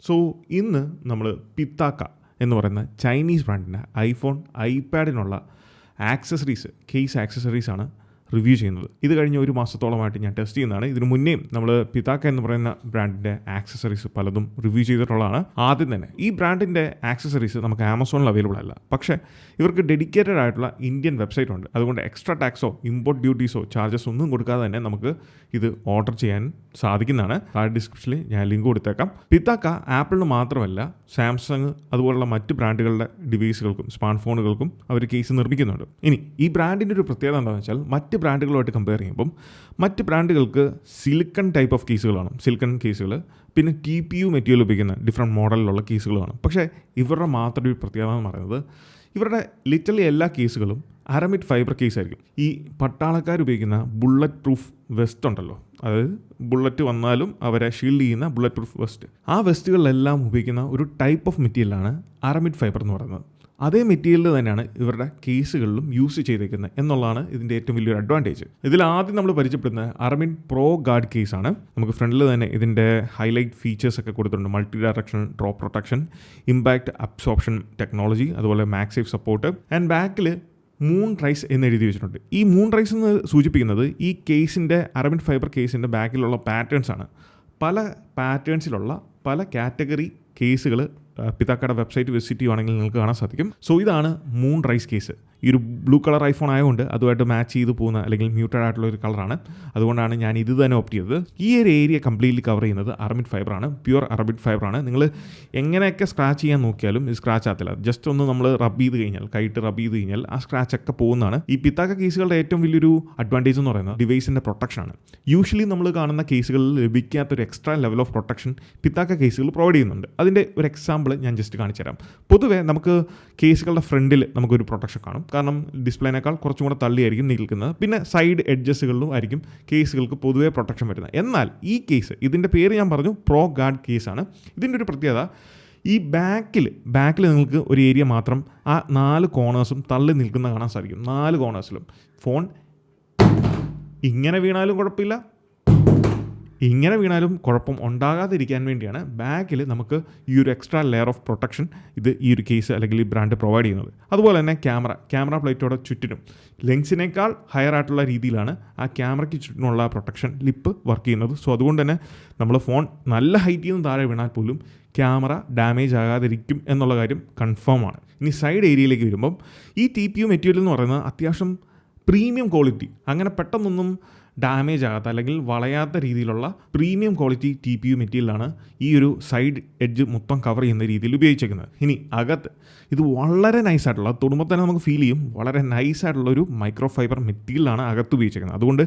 So ഇന്ന് നമ്മൾ പിത്താക്ക എന്ന് പറയുന്ന ചൈനീസ് ബ്രാൻഡിൻ്റെ ഐഫോൺ ഐപാഡിനുള്ള കേസ് ആക്സസറീസാണ് റിവ്യൂ ചെയ്യുന്നത്. ഇത് കഴിഞ്ഞ ഒരു മാസത്തോളമായിട്ട് ഞാൻ ടെസ്റ്റ് ചെയ്യുന്നതാണ്. ഇതിന് മുന്നേയും നമ്മൾ പിതാക്ക എന്ന് പറയുന്ന ബ്രാൻഡിൻ്റെ ആക്സസറീസ് പലതും റിവ്യൂ ചെയ്തിട്ടുള്ളതാണ്. ആദ്യം തന്നെ ഈ ബ്രാൻഡിൻ്റെ ആക്സസറീസ് നമുക്ക് ആമസോണിൽ അവൈലബിൾ അല്ല, പക്ഷേ ഇവർക്ക് ഡെഡിക്കേറ്റഡ് ആയിട്ടുള്ള ഇന്ത്യൻ വെബ്സൈറ്റ് ഉണ്ട്. അതുകൊണ്ട് എക്സ്ട്രാ ടാക്സോ ഇമ്പോർട്ട് ഡ്യൂട്ടീസോ ചാർജസ് ഒന്നും കൊടുക്കാതെ തന്നെ നമുക്ക് ഇത് ഓർഡർ ചെയ്യാൻ സാധിക്കുന്നതാണ്. ആ ഡിസ്ക്രിപ്ഷനിൽ ഞാൻ ലിങ്ക് കൊടുത്തേക്കാം. പിതാക്ക ആപ്പിളിന് മാത്രമല്ല സാംസങ് അതുപോലുള്ള മറ്റ് ബ്രാൻഡുകളുടെ ഡിവൈസുകൾക്കും സ്മാർട്ട് ഫോണുകൾക്കും അവർ കേസ് നിർമ്മിക്കുന്നുണ്ട്. ഇനി ഈ ബ്രാൻഡിൻ്റെ ഒരു പ്രത്യേകത എന്താണെന്ന് വെച്ചാൽ മറ്റ് ബ്രാൻഡുകളുമായിട്ട് കമ്പയർ ചെയ്യുമ്പം മറ്റ് ബ്രാൻഡുകൾക്ക് സിലിക്കൺ ടൈപ്പ് ഓഫ് കേസുകളാണ്, സിലിക്കൺ കേസുകൾ, പിന്നെ TPU മെറ്റീരിയൽ ഉപയോഗിക്കുന്ന ഡിഫറെൻറ്റ് മോഡലിലുള്ള കേസുകളാണ്. പക്ഷേ ഇവരുടെ മാത്രം ഒരു പ്രത്യേകത എന്ന് പറയുന്നത് ഇവരുടെ ലിറ്ററലി എല്ലാ കേസുകളും അരമിഡ് ഫൈബർ കേസ് ആയിരിക്കും. ഈ പട്ടാളക്കാർ ഉപയോഗിക്കുന്ന ബുള്ളറ്റ് പ്രൂഫ് വെസ്റ്റ് ഉണ്ടല്ലോ, അതായത് ബുള്ളറ്റ് വന്നാലും അവരെ ഷീൽഡ് ചെയ്യുന്ന ബുള്ളറ്റ് പ്രൂഫ് വെസ്റ്റ്, ആ വെസ്റ്റുകളിലെല്ലാം ഉപയോഗിക്കുന്ന ഒരു ടൈപ്പ് ഓഫ് മെറ്റീരിയലാണ് അരമിഡ് ഫൈബർ എന്ന് പറയുന്നത്. അതേ മെറ്റീരിയൽ തന്നെയാണ് ഇവരുടെ കേസുകളിലും യൂസ് ചെയ്തേക്കുന്നത് എന്നുള്ളതാണ് ഇതിൻ്റെ ഏറ്റവും വലിയൊരു അഡ്വാൻറ്റേജ്. ഇതിൽ ആദ്യം നമ്മൾ പരിചയപ്പെടുന്നത് അർമിൻ പ്രോ ഗാർഡ് കേസാണ്. നമുക്ക് ഫ്രണ്ടിൽ തന്നെ ഇതിൻ്റെ ഹൈലൈറ്റ് ഫീച്ചേഴ്സ് ഒക്കെ കൊടുത്തിട്ടുണ്ട്. Multi direction drop protection, impact absorption technology, അതുപോലെ മാക്സേഫ് സപ്പോർട്ട്, ആൻഡ് ബാക്കിൽ മൂൺ റൈസ് എന്ന് എഴുതി വെച്ചിട്ടുണ്ട്. ഈ മൂൺ റൈസ് എന്ന് സൂചിപ്പിക്കുന്നത് ഈ കേസിൻ്റെ അർമിൻ ഫൈബർ കേസിൻ്റെ ബാക്കിലുള്ള പാറ്റേൺസ് ആണ്. പല പാറ്റേൺസിലുള്ള പല കാറ്റഗറി കേസുകൾ പിതാക്കയുടെ വെബ്സൈറ്റ് വിസിറ്റ് ചെയ്യുവാണെങ്കിൽ നിങ്ങൾക്ക് കാണാൻ സാധിക്കും. സോ ഇതാണ് മൂൺ റൈസ് കേസ്. ഈ ഒരു ബ്ലൂ കളർ ഐഫോൺ ആയതുകൊണ്ട് അതുമായിട്ട് മാച്ച് ചെയ്ത് പോകുന്ന അല്ലെങ്കിൽ മ്യൂട്ടഡ് ആയിട്ടുള്ള ഒരു കളറാണ്. അതുകൊണ്ടാണ് ഞാൻ ഇത് തന്നെ ഓപ്റ്റ് ചെയ്തത്. ഈ ഒരു ഏരിയ കംപ്ലീറ്റ്ലി കവർ ചെയ്യുന്നത് അർമിഡ് ഫൈബറാണ്, പ്യുവർ അർമിഡ് ഫൈബറാണ്. നിങ്ങൾ എങ്ങനെയൊക്കെ സ്ക്രാച്ച് ചെയ്യാൻ നോക്കിയാലും ഇത് സ്ക്രാച്ച് ആകത്തില്ല. ജസ്റ്റ് ഒന്ന് നമ്മൾ റബ് ചെയ്ത് കഴിഞ്ഞാൽ, കൈയിട്ട് റബ് ചെയ്ത് കഴിഞ്ഞാൽ ആ സ്ക്രാച്ച് ഒക്കെ പോകുന്നതാണ്. ഈ പിത്താക്ക കേസുകളുടെ ഏറ്റവും വലിയൊരു അഡ്വാൻറ്റേജ് എന്ന് പറയുന്നത് ഡിവൈസിൻ്റെ പ്രൊട്ടക്ഷനാണ്. യൂഷ്വലി നമ്മൾ കാണുന്ന കേസുകളിൽ ലഭിക്കാത്തൊരു എക്സ്ട്രാ ലെവൽ ഓഫ് പ്രൊട്ടക്ഷൻ പിത്താക്ക കേസുകൾ പ്രൊവൈഡ് ചെയ്യുന്നുണ്ട്. അതിൻ്റെ ഒരു എക്സാമ്പിൾ ഞാൻ ജസ്റ്റ് കാണിച്ചു തരാം. പൊതുവേ നമുക്ക് കേസുകളുടെ ഫ്രണ്ടിൽ നമുക്കൊരു പ്രൊട്ടക്ഷൻ കാണും, കാരണം ഡിസ്പ്ലേനേക്കാൾ കുറച്ചും കൂടെ തള്ളിയായിരിക്കും നിൽക്കുന്നത്. പിന്നെ സൈഡ് എഡ്ജസുകളിലും ആയിരിക്കും കേസുകൾക്ക് പൊതുവേ പ്രൊട്ടക്ഷൻ വരുന്നത്. എന്നാൽ ഈ കേസ്, ഇതിൻ്റെ പേര് ഞാൻ പറഞ്ഞു പ്രോ ഗാർഡ് കേസാണ്. ഇതിൻ്റെ ഒരു പ്രത്യേകത, ഈ ബാക്കിൽ നിങ്ങൾക്ക് ഒരു ഏരിയ മാത്രം ആ 4 കോർണേഴ്സും തള്ളി നിൽക്കുന്ന കാണാൻ സാധിക്കും. 4 കോർണേഴ്സിലും ഫോൺ ഇങ്ങനെ വീണാലും കുഴപ്പമില്ല, ഇങ്ങനെ വീണാലും കുഴപ്പം ഉണ്ടാകാതിരിക്കാൻ വേണ്ടിയാണ് ബാക്കിൽ നമുക്ക് ഈ ഒരു എക്സ്ട്രാ ലെയർ ഓഫ് പ്രൊട്ടക്ഷൻ ഈ ഒരു കേസ് അല്ലെങ്കിൽ ഈ ബ്രാൻഡ് പ്രൊവൈഡ് ചെയ്യുന്നത്. അതുപോലെ തന്നെ ക്യാമറ പ്ലേറ്റോടെ ചുറ്റിനും ലെൻസിനേക്കാൾ ഹയർ ആയിട്ടുള്ള രീതിയിലാണ് ആ ക്യാമറയ്ക്ക് ചുറ്റിനുള്ള പ്രൊട്ടക്ഷൻ ലിപ്പ് വർക്ക് ചെയ്യുന്നത്. സോ അതുകൊണ്ട് തന്നെ നമ്മൾ ഫോൺ നല്ല ഹൈറ്റിൽ നിന്ന് താഴെ വീണാൽ പോലും ക്യാമറ ഡാമേജ് ആകാതിരിക്കും എന്നുള്ള കാര്യം കൺഫേം ആണ്. ഇനി സൈഡ് ഏരിയയിലേക്ക് വരുമ്പം ഈ TPU മെറ്റീരിയൽ എന്ന് പറയുന്നത് അത്യാവശ്യം പ്രീമിയം ക്വാളിറ്റി, അങ്ങനെ പെട്ടെന്നൊന്നും ഡാമേജ് ആകാത്ത അല്ലെങ്കിൽ വളയാത്ത രീതിയിലുള്ള പ്രീമിയം ക്വാളിറ്റി TPU മെറ്റീരിയലാണ് ഈ ഒരു സൈഡ് എഡ്ജ് മൊത്തം കവർ ചെയ്യുന്ന രീതിയിൽ ഉപയോഗിച്ചിരിക്കുന്നത്. ഇനി അകത്ത് ഇത് വളരെ നൈസായിട്ടുള്ള, തൊടുമ്പോൾ തന്നെ നമുക്ക് ഫീൽ ചെയ്യും, വളരെ നൈസായിട്ടുള്ള ഒരു മൈക്രോ ഫൈബർ മെറ്റീരിയലാണ് അകത്ത് ഉപയോഗിച്ചിരിക്കുന്നത്. അതുകൊണ്ട്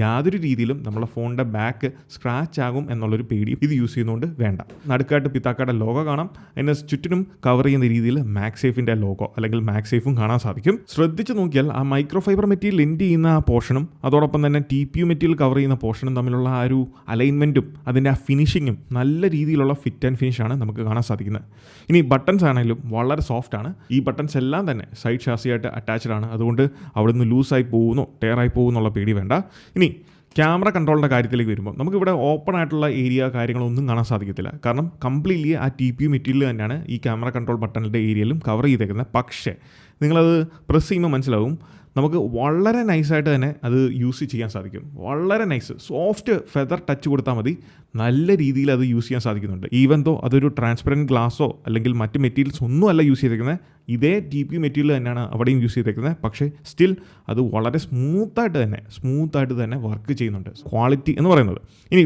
യാതൊരു രീതിയിലും നമ്മളെ ഫോണിൻ്റെ ബാക്ക് സ്ക്രാച്ച് ആകും എന്നുള്ളൊരു പേടി ഇത് യൂസ് ചെയ്യുന്നതുകൊണ്ട് വേണ്ട. നടുക്കായിട്ട് പിത്താക്കയുടെ ലോഗോ കാണാം. അതിന് ചുറ്റിനും കവർ ചെയ്യുന്ന രീതിയിൽ മാക്സേഫിൻ്റെ ലോഗോ അല്ലെങ്കിൽ മാക്സേഫും കാണാൻ സാധിക്കും. ശ്രദ്ധിച്ച് നോക്കിയാൽ ആ മൈക്രോ ഫൈബർ മെറ്റീരിയൽ എൻഡ് ചെയ്യുന്ന ആ പോർഷനും അതോടൊപ്പം തന്നെ TPU മെറ്റീരിയൽ കവർ ചെയ്യുന്ന പോർഷനും തമ്മിലുള്ള ആ ഒരു അലൈൻമെൻറ്റും അതിൻ്റെ ആ ഫിനിഷിങ്ങും നല്ല രീതിയിലുള്ള ഫിറ്റ് ആൻഡ് ഫിനിഷാണ് നമുക്ക് കാണാൻ സാധിക്കുന്നത്. ഇനി ബട്ടൺസ് ആണെങ്കിലും വളരെ സോഫ്റ്റ് ആണ്. ഈ ബട്ടൺസ് എല്ലാം തന്നെ സൈഡ് ഷാസിയായിട്ട് അറ്റാച്ച്ഡ് ആണ്. അതുകൊണ്ട് അവിടെ നിന്ന് ലൂസായി പോകുന്നോ ടയറായി പോകുന്നുള്ള പേടി വേണ്ട. ഇനി ക്യാമറ കൺട്രോളിൻ്റെ കാര്യത്തിലേക്ക് വരുമ്പോൾ നമുക്കിവിടെ ഓപ്പൺ ആയിട്ടുള്ള ഏരിയ കാര്യങ്ങളൊന്നും കാണാൻ സാധിക്കത്തില്ല. കാരണം കംപ്ലീറ്റ്ലി ആ TPU മെറ്റീരിയൽ തന്നെയാണ് ഈ ക്യാമറ കൺട്രോൾ ബട്ടണിൻ്റെ ഏരിയയിലും കവർ ചെയ്തേക്കുന്നത്. പക്ഷേ നിങ്ങളത് പ്രസ് ചെയ്യുമ്പോൾ മനസ്സിലാവും, നമുക്ക് വളരെ നൈസായിട്ട് തന്നെ അത് യൂസ് ചെയ്യാൻ സാധിക്കും. വളരെ നൈസ് സോഫ്റ്റ് ഫെദർ ടച്ച് കൊടുത്താൽ മതി, നല്ല രീതിയിൽ അത് യൂസ് ചെയ്യാൻ സാധിക്കുന്നുണ്ട്. ഈവൻ ദോ അതൊരു ട്രാൻസ്പെറൻറ്റ് ഗ്ലാസോ അല്ലെങ്കിൽ മറ്റ് മെറ്റീരിയൽസ് ഒന്നും അല്ല യൂസ് ചെയ്തേക്കുന്നത്, ഇതേ TPU മെറ്റീരിയൽ തന്നെയാണ് അവിടെയും യൂസ് ചെയ്തേക്കുന്നത്. പക്ഷേ സ്റ്റിൽ അത് വളരെ സ്മൂത്തായിട്ട് തന്നെ വർക്ക് ചെയ്യുന്നുണ്ട്. ക്വാളിറ്റി എന്ന് പറയുന്നത്. ഇനി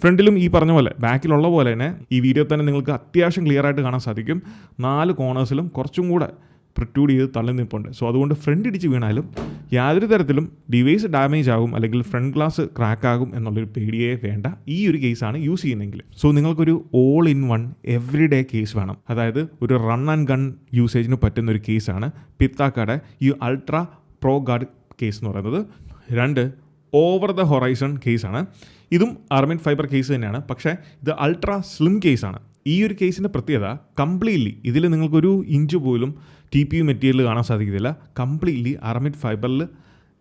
ഫ്രണ്ടിലും ഈ പറഞ്ഞ പോലെ ബാക്കിലുള്ള പോലെ തന്നെ ഈ വീഡിയോ തന്നെ നിങ്ങൾക്ക് അത്യാവശ്യം ക്ലിയർ ആയിട്ട് കാണാൻ സാധിക്കും. 4 കോർണേഴ്സിലും കുറച്ചും കൂടെ പ്രൊട്രൂഡ് ചെയ്ത് തള്ളി നിൽപ്പുണ്ട്. സോ അതുകൊണ്ട് ഫ്രണ്ട് ഇടിച്ച് വീണാലും യാതൊരു തരത്തിലും ഡിവൈസ് ഡാമേജ് ആകും അല്ലെങ്കിൽ ഫ്രണ്ട് ഗ്ലാസ് ക്രാക്ക് ആകും എന്നുള്ളൊരു പേടിയേ വേണ്ട ഈ ഒരു കേസാണ് യൂസ് ചെയ്യുന്നതെങ്കിൽ. സോ നിങ്ങൾക്കൊരു all in one every day case വേണം, അതായത് ഒരു റൺ ആൻഡ് ഗൺ യൂസേജിന് പറ്റുന്ന ഒരു കേസാണ് പിത്താക്കയുടെ ഈ അൾട്രാ പ്രോ ഗാർഡ് കേസ് എന്ന് പറയുന്നത്. 2 ഓവർ ദ ഹൊറൈസൺ കേസാണ്. ഇതും അർമിഡ് ഫൈബർ കേസ് തന്നെയാണ്, പക്ഷേ ഇത് അൾട്രാ സ്ലിം കേസാണ്. ഈ ഒരു കേസിൻ്റെ പ്രത്യേകത കംപ്ലീറ്റ്ലി ഇതിൽ നിങ്ങൾക്കൊരു ഇഞ്ച് പോലും TPU മെറ്റീരിയൽ കാണാൻ സാധിക്കത്തില്ല. കംപ്ലീറ്റ്ലി അർമിഡ് ഫൈബറിൽ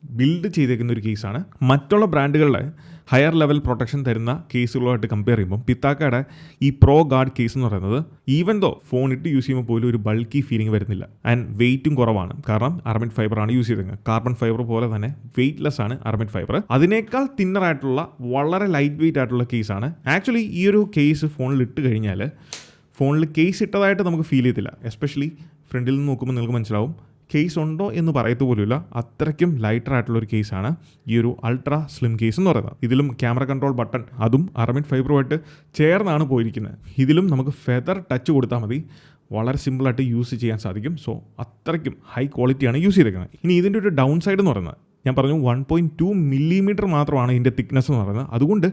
ബിൽഡ് ചെയ്തേക്കുന്ന ഒരു കേസാണ്. മറ്റുള്ള ബ്രാൻഡുകളുടെ ഹയർ ലെവൽ പ്രൊട്ടക്ഷൻ തരുന്ന കേസുകളുമായിട്ട് കമ്പയർ ചെയ്യുമ്പോൾ പിത്താക്കയുടെ ഈ പ്രോ ഗാർഡ് കേസ് എന്ന് പറയുന്നത് ഈവൻ ദോ ഫോൺ ഇട്ട് യൂസ് ചെയ്യുമ്പോൾ പോലും ഒരു ബൾക്കി ഫീലിംഗ് വരുന്നില്ല. ആൻഡ് വെയിറ്റും കുറവാണ്. കാരണം അർബൻ ഫൈബറാണ് യൂസ് ചെയ്തത്. കാർബൺ ഫൈബർ പോലെ തന്നെ വെയിറ്റ്ലെസ് ആണ് അർബൻ ഫൈബർ. അതിനേക്കാൾ തിന്നറായിട്ടുള്ള വളരെ ലൈറ്റ് വെയിറ്റ് ആയിട്ടുള്ള കേസാണ്. ആക്ച്വലി ഈ ഒരു കേസ് ഫോണിൽ ഇട്ട് കഴിഞ്ഞാൽ ഫോണിൽ കേസ് ഇട്ടതായിട്ട് നമുക്ക് ഫീൽ ചെയ്തില്ല. എസ്പെഷ്യലി ഫ്രണ്ടിൽ നിന്ന് നോക്കുമ്പോൾ നിങ്ങൾക്ക് മനസ്സിലാവും കേസ് ഉണ്ടോ എന്ന് പറയത്തു പോലുമില്ല. അത്രയ്ക്കും ലൈറ്റർ ആയിട്ടുള്ളൊരു കേസാണ് ഈ ഒരു അൾട്രാ സ്ലിം കേസ് എന്ന് പറയുന്നത്. ഇതിലും ക്യാമറ കൺട്രോൾ ബട്ടൺ അതും അർബൻ ഫൈബറുമായിട്ട് ചേർന്നാണ് പോയിരിക്കുന്നത്. ഇതിലും നമുക്ക് ഫെദർ ടച്ച് കൊടുത്താൽ മതി, വളരെ സിമ്പിളായിട്ട് യൂസ് ചെയ്യാൻ സാധിക്കും. സോ അത്രയ്ക്കും ഹൈ ക്വാളിറ്റിയാണ് യൂസ് ചെയ്തേക്കുന്നത്. ഇനി ഇതിൻ്റെ ഒരു ഡൗൺ സൈഡ് എന്ന് പറയുന്നത് ഞാൻ പറഞ്ഞു 1.2 മില്ലിമീറ്റർ മാത്രമാണ് ഇതിൻ്റെ തിക്നെസ് എന്ന് പറയുന്നത്. അതുകൊണ്ട്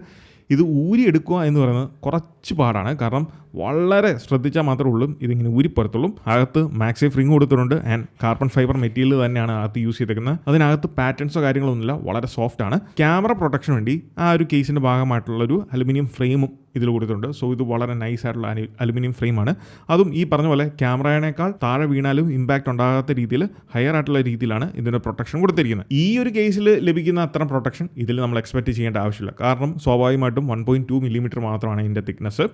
ഇത് ഊരിയെടുക്കുക എന്ന് പറയുന്നത് കുറച്ച് പാടാണ്. കാരണം വളരെ ശ്രദ്ധിച്ചാൽ മാത്രമേ ഉള്ളൂ ഇതിങ്ങനെ ഊരിപ്പുറത്തുള്ളൂ. അകത്ത് മാക്സേഫ് റിംഗ് കൊടുത്തിട്ടുണ്ട്. ആൻഡ് കാർബൺ ഫൈബർ മെറ്റീരിയൽ തന്നെയാണ് അകത്ത് യൂസ് ചെയ്തേക്കുന്നത്. അതിനകത്ത് പാറ്റേൺസോ കാര്യങ്ങളൊന്നുമില്ല, വളരെ സോഫ്റ്റ് ആണ്. ക്യാമറ പ്രൊട്ടക്ഷൻ വേണ്ടി ആ ഒരു കേസിൻ്റെ ഭാഗമായിട്ടുള്ളൊരു അലുമിനിയം ഫ്രെയിമും ഇതിൽ കൊടുത്തിട്ടുണ്ട്. സോ ഇത് വളരെ നൈസ് ആയിട്ടുള്ള അലുമിനിയം ഫ്രെയിമാണ്. അതും ഈ പറഞ്ഞ പോലെ ക്യാമറയേക്കാൾ താഴെ വീണാലും ഇമ്പാക്റ്റ് ഉണ്ടാകാത്ത രീതിയിൽ ഹയർ ആയിട്ടുള്ള രീതിയിലാണ് ഇതിൻ്റെ പ്രൊട്ടക്ഷൻ കൊടുത്തിരിക്കുന്നത്. ഈ ഒരു കേസിൽ ലഭിക്കുന്ന അത്ര പ്രൊട്ടക്ഷൻ ഇതിൽ നമ്മൾ എക്സ്പെക്ട് ചെയ്യേണ്ട ആവശ്യമില്ല. കാരണം സ്വാഭാവികമായിട്ടും 1.2 മില്ലിമീറ്റർ മാത്രമാണ് ഇതിൻ്റെ തിക്നെസ്.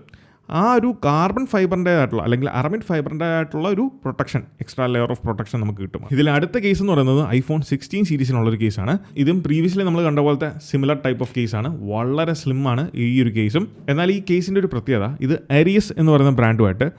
ആ ഒരു കാർബൺ ഫൈബറിൻ്റെതായിട്ടുള്ള അല്ലെങ്കിൽ അർബൻ ഫൈബറിൻ്റെതായിട്ടുള്ള ഒരു protection, extra layer of protection നമുക്ക് കിട്ടും. ഇതിൽ അടുത്ത കേസ് എന്ന് പറയുന്നത് iPhone 16 സീരീസിനുള്ളൊരു കേസാണ്. ഇതും പ്രീവിയസ്ലി നമ്മൾ കണ്ട പോലത്തെ സിമിലർ ടൈപ്പ് ഓഫ് കേസാണ്. വളരെ സ്ലിം ആണ് ഈ ഒരു കേസും. എന്നാൽ ഈ കേസിൻ്റെ ഒരു പ്രത്യേകത, ഇത് അരിയസ് എന്ന് പറയുന്ന ബ്രാൻഡുമായിട്ട്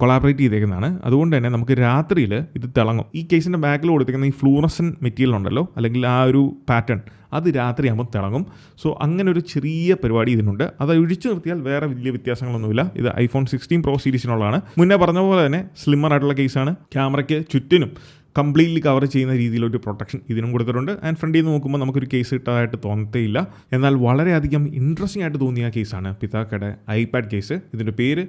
കൊളാബറേറ്റ് ചെയ്തേക്കുന്നതാണ്. അതുകൊണ്ട് തന്നെ നമുക്ക് രാത്രിയിൽ ഇത് തിളങ്ങും. ഈ കേസിൻ്റെ ബാക്കിൽ കൊടുത്തിരിക്കുന്ന ഈ ഫ്ലൂറസൻ മെറ്റീരിയൽ ഉണ്ടല്ലോ, അല്ലെങ്കിൽ ആ ഒരു പാറ്റേൺ, അത് രാത്രിയാകുമ്പോൾ തിളങ്ങും. സോ അങ്ങനെ ഒരു ചെറിയ പരിപാടി ഇതിനുണ്ട്. അത് ഒഴിച്ചു നിർത്തിയാൽ വേറെ വലിയ വ്യത്യാസങ്ങളൊന്നുമില്ല. ഇത് iPhone 16 Pro സീരീസിനുള്ളതാണ്. മുന്നേ പറഞ്ഞ പോലെ തന്നെ സ്ലിമ്മർ ആയിട്ടുള്ള കേസാണ്. ക്യാമറയ്ക്ക് ചുറ്റിനും കംപ്ലീറ്റ്ലി കവർ ചെയ്യുന്ന രീതിയിലൊരു പ്രൊട്ടക്ഷൻ ഇതിനും കൊടുത്തിട്ടുണ്ട്. ആൻഡ് ഫ്രണ്ടിൽ നിന്ന് നോക്കുമ്പോൾ നമുക്കൊരു കേസ് ഇട്ടതായിട്ട് തോന്നത്തേയില്ല. എന്നാൽ വളരെയധികം ഇൻട്രസ്റ്റിംഗ് ആയിട്ട് തോന്നിയ കേസാണ് പിത്താക്കയുടെ iPad കേസ്. ഇതിൻ്റെ പേര്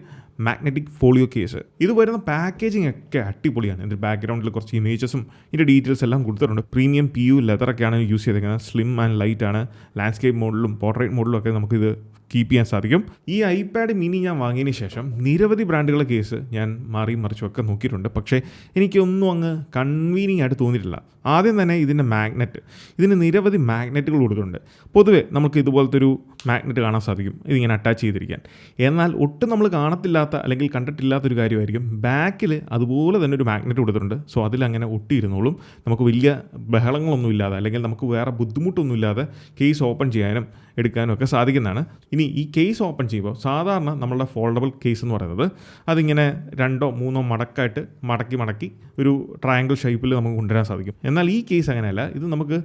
മാഗ്നറ്റിക് ഫോളിയോ കേസ്. ഇത് വരുന്ന പാക്കേജിങ് ഒക്കെ അടിപൊളിയാണ്. ഇതിൻ്റെ ബാക്ക്ഗ്രൗണ്ടിൽ കുറച്ച് ഇമേജസും ഇതിൻ്റെ ഡീറ്റെയിൽസ് എല്ലാം കൊടുത്തിട്ടുണ്ട്. പ്രീമിയം PU ലെതറൊക്കെയാണ് യൂസ് ചെയ്തിരിക്കുന്നത്. സ്ലിം ആൻഡ് ലൈറ്റ് ആണ്. ലാൻഡ്സ്കേപ്പ് മോഡിലും പോർട്രേറ്റ് മോഡിലും ഒക്കെ നമുക്കിത് കീപ്പ് ചെയ്യാൻ സാധിക്കും. ഈ iPad mini ഞാൻ വാങ്ങിയതിന് ശേഷം നിരവധി ബ്രാൻഡുകളുടെ കേസ് ഞാൻ മാറി മറിച്ചുമൊക്കെ നോക്കിയിട്ടുണ്ട്. പക്ഷേ എനിക്കൊന്നും അങ്ങ് കൺവീനിങ് ആയിട്ട് തോന്നിയിട്ടില്ല. ആദ്യം തന്നെ ഇതിൻ്റെ മാഗ്നറ്റ്, ഇതിന് നിരവധി മാഗ്നറ്റുകൾ കൊടുത്തിട്ടുണ്ട്. പൊതുവെ നമുക്ക് ഇതുപോലത്തെ ഒരു മാഗ്നറ്റ് കാണാൻ സാധിക്കും ഇതിങ്ങനെ അറ്റാച്ച് ചെയ്തിരിക്കാൻ. എന്നാൽ ഒട്ടും നമ്മൾ കാണത്തില്ലാത്ത അല്ലെങ്കിൽ കണ്ടിട്ടില്ലാത്തൊരു കാര്യമായിരിക്കും ബാക്കിൽ അതുപോലെ തന്നെ ഒരു മാഗ്നറ്റ് കൊടുത്തിട്ടുണ്ട്. സോ അതിലങ്ങനെ ഒട്ടിയിരുന്നോളും. നമുക്ക് വലിയ ബഹളങ്ങളൊന്നും ഇല്ലാതെ അല്ലെങ്കിൽ നമുക്ക് വേറെ ബുദ്ധിമുട്ടൊന്നും ഇല്ലാതെ കേസ് ഓപ്പൺ ചെയ്യാനും എടുക്കാനും ഒക്കെ സാധിക്കുന്നതാണ്. ഇനി ഈ കേസ് ഓപ്പൺ ചെയ്യുമ്പോൾ സാധാരണ നമ്മളുടെ ഫോൾഡബിൾ കേസ് എന്ന് പറയുന്നത് അതിങ്ങനെ 2 or 3 മടക്കായിട്ട് മടക്കി ഒരു ട്രയാങ്കിൾ ഷേപ്പിൽ നമുക്ക് കൊണ്ടുവരാൻ സാധിക്കും. എന്നാൽ ഈ കേസ് അങ്ങനെയല്ല. ഇത് നമുക്ക്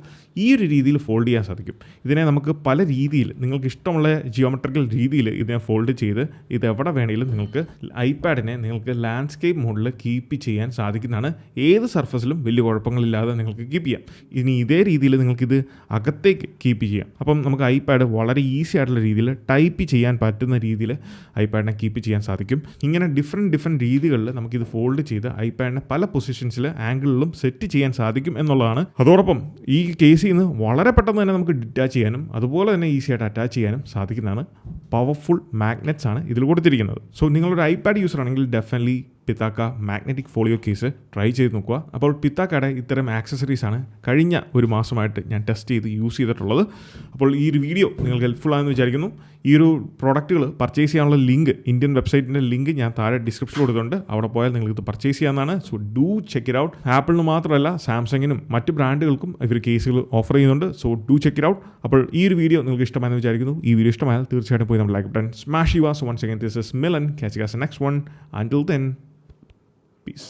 ഈ ഒരു രീതിയിൽ ഫോൾഡ് ചെയ്യാൻ സാധിക്കും. ഇതിനെ നമുക്ക് പല രീതിയിൽ നിങ്ങൾക്ക് ഇഷ്ടമുള്ള ജിയോമെട്രിക്കൽ രീതിയിൽ ഇതിനെ ഫോൾഡ് ചെയ്ത് ഇത് എവിടെ വേണമെങ്കിലും നിങ്ങൾക്ക് iPadനെ നിങ്ങൾക്ക് ലാൻഡ്സ്കേപ്പ് മോഡിൽ കീപ്പ് ചെയ്യാൻ സാധിക്കുന്നതാണ്. ഏത് സർഫസിലും വലിയ കുഴപ്പങ്ങളില്ലാതെ നിങ്ങൾക്ക് കീപ്പ് ചെയ്യാം. ഇനി ഇതേ രീതിയിൽ നിങ്ങൾക്കിത് അകത്തേക്ക് കീപ്പ് ചെയ്യാം. അപ്പം നമുക്ക് iPad വളരെ ഈസി ആയിട്ടുള്ള രീതിയിൽ ടൈപ്പ് ചെയ്യാൻ പറ്റുന്ന രീതിയിൽ iPadനെ കീപ്പ് ചെയ്യാൻ സാധിക്കും. ഇങ്ങനെ ഡിഫറെൻറ്റ് രീതികളിൽ നമുക്കിത് ഫോൾഡ് ചെയ്ത് iPadനെ പല പൊസിഷൻസിൽ ആംഗിളിലും സെറ്റ് ചെയ്യാൻ സാധിക്കും എന്നുള്ളതാണ്. അതോടൊപ്പം ഈ കേസിൽ നിന്ന് വളരെ പെട്ടെന്ന് തന്നെ നമുക്ക് ഡിറ്റാച്ച് ചെയ്യാനും അതുപോലെ തന്നെ ഈസി ആയിട്ട് അറ്റാച്ച് ചെയ്യാനും സാധിക്കുന്നതാണ്. പവർഫുൾ മാഗ്നറ്റ്സ് ആണ് ഇതിൽ കൊടുത്തിരിക്കുന്നത്. സോ നിങ്ങളൊരു iPad യൂസർ ആണെങ്കിൽ definitely Pitaka magnetic folio case try ചെയ്ത് നോക്കുക. അപ്പോൾ പിത്താക്കയുടെ ഇത്തരം ആക്സസറീസാണ് കഴിഞ്ഞ ഒരു മാസമായിട്ട് ഞാൻ ടെസ്റ്റ് ചെയ്ത് യൂസ് ചെയ്തിട്ടുള്ളത്. അപ്പോൾ ഈ ഒരു വീഡിയോ നിങ്ങൾക്ക് ഹെൽപ്ഫുൾ ആണെന്ന് വിചാരിക്കുന്നു. ഈ ഒരു പ്രോഡക്റ്റുകൾ പർച്ചേസ് ചെയ്യാനുള്ള ലിങ്ക്, ഇന്ത്യൻ വെബ്സൈറ്റിൻ്റെ ലിങ്ക് ഞാൻ താഴെ ഡിസ്ക്രിപ്ഷനിൽ കൊടുത്തിട്ടുണ്ട്. അവിടെ പോയാൽ നിങ്ങൾക്ക് ഇത് പർച്ചേസ് ചെയ്യാവുന്നതാണ്. So do check it out. ആപ്പിളിന് മാത്രമല്ല സാംസങ്ങിനും മറ്റ് ബ്രാൻഡുകൾക്കും ഇവർ കേസുകൾ ഓഫർ ചെയ്യുന്നുണ്ട്. So do check it out. അപ്പോൾ ഈ ഒരു വീഡിയോ നിങ്ങൾക്ക് ഇഷ്ടമായെന്ന് വിചാരിക്കുന്നു. ഈ വീഡിയോ ഇഷ്ടമായാൽ തീർച്ചയായിട്ടും പോയി നമ്മൾ ലൈക്ക് ബട്ടൺ സ്മാഷ് ചെയ്യുക. So once again this is Milan. Catch you guys next one. Until then, peace.